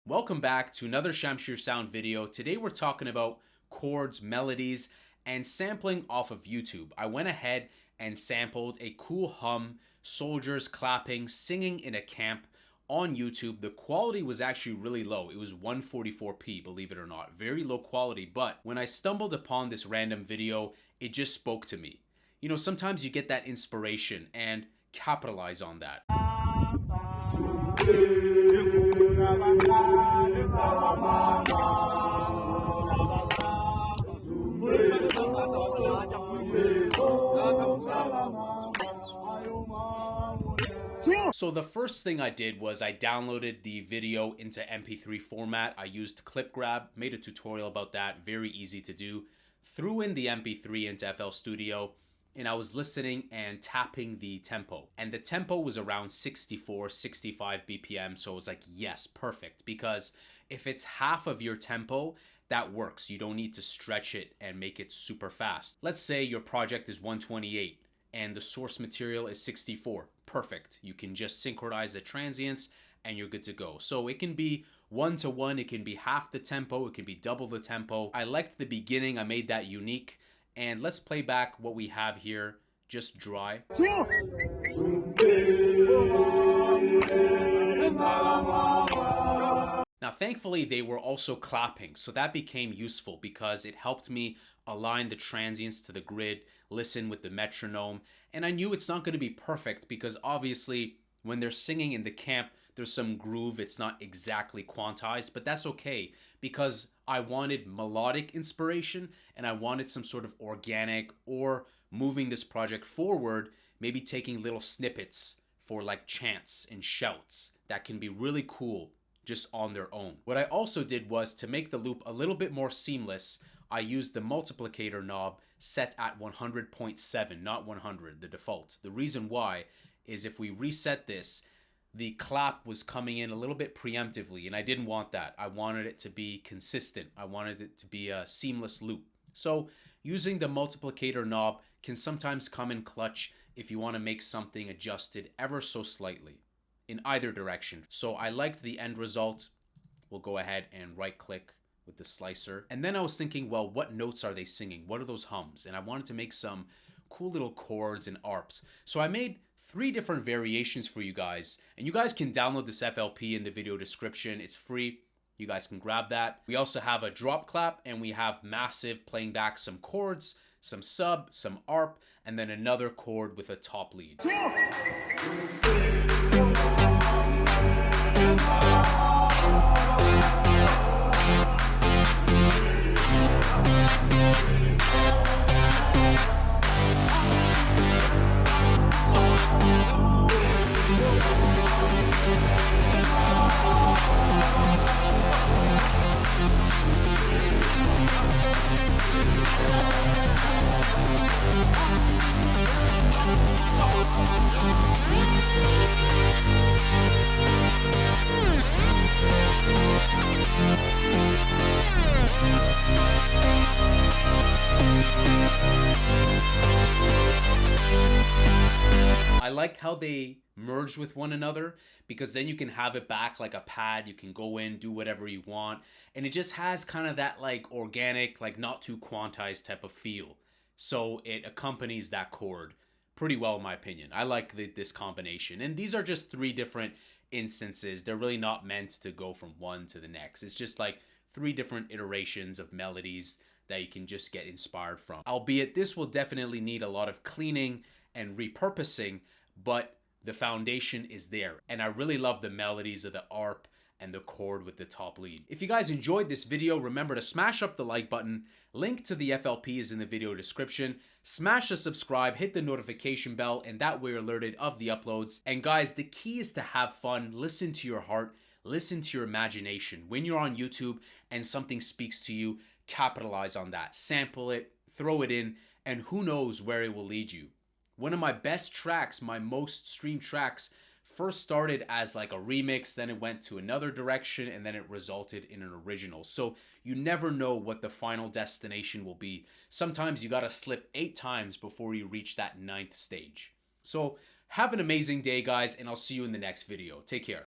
Welcome back to another Shamshir Sound video. Today we're talking about chords, melodies, and sampling off of YouTube. I went ahead and sampled a cool hum, soldiers clapping, singing in a camp on YouTube. The quality was actually really low. It was 144p, believe it or not. Very low quality, but when I stumbled upon this random video, it just spoke to me. You know, sometimes you get that inspiration and capitalize on that. So the first thing I did was I downloaded the video into MP3 format. I used Clip Grab, made a tutorial about that, very easy to do. Threw in the MP3 into FL Studio, and I was listening and tapping the tempo. And the tempo was around 64, 65 BPM, so I was like, yes, perfect. Because if it's half of your tempo, that works. You don't need to stretch it and make it super fast. Let's say your project is 128 and the source material is 64. Perfect. You can just synchronize the transients and you're good to go. So it can be 1-to-1, it can be half the tempo, it can be double the tempo. I liked the beginning, I made that unique. And let's play back what we have here, just dry. Now, thankfully, they were also clapping, so that became useful because it helped me align the transients to the grid, listen with the metronome, and I knew it's not going to be perfect because obviously when they're singing in the camp, there's some groove, it's not exactly quantized, but that's okay because I wanted melodic inspiration and I wanted some sort of organic or moving this project forward, maybe taking little snippets for like chants and shouts that can be really cool just on their own. What I also did was to make the loop a little bit more seamless, I used the multiplicator knob set at 100.7, not 100, the default. The reason why is if we reset this, the clap was coming in a little bit preemptively, and I didn't want that. I wanted it to be consistent. I wanted it to be a seamless loop. So using the multiplicator knob can sometimes come in clutch if you want to make something adjusted ever so slightly in either direction. So I liked the end result. We'll go ahead and right click with the slicer. And then I was thinking, well, what notes are they singing? What are those hums? And I wanted to make some cool little chords and arps. So I made 3 different variations for you guys. And you guys can download this FLP in the video description. It's free. You guys can grab that. We also have a drop clap and we have massive playing back some chords, some sub, some arp, and then another chord with a top lead. I like how they merge with one another because then you can have it back like a pad. You can go in, do whatever you want. And it just has kind of that like organic, like not too quantized type of feel. So it accompanies that chord pretty well in my opinion. I like this combination. And these are just 3 different instances. They're really not meant to go from one to the next. It's just like 3 different iterations of melodies that you can just get inspired from. Albeit this will definitely need a lot of cleaning and repurposing, but the foundation is there. And I really love the melodies of the ARP and the chord with the top lead. If you guys enjoyed this video, remember to smash up the like button. Link to the FLP is in the video description. Smash the subscribe, hit the notification bell, and that way you're alerted of the uploads. And guys, the key is to have fun, listen to your heart, listen to your imagination. When you're on YouTube and something speaks to you, capitalize on that. Sample it, throw it in, and who knows where it will lead you. One of my best tracks, my most streamed tracks, first started as like a remix, then it went to another direction, and then it resulted in an original. So you never know what the final destination will be. Sometimes you gotta slip 8 times before you reach that 9th stage. So have an amazing day, guys, and I'll see you in the next video. Take care.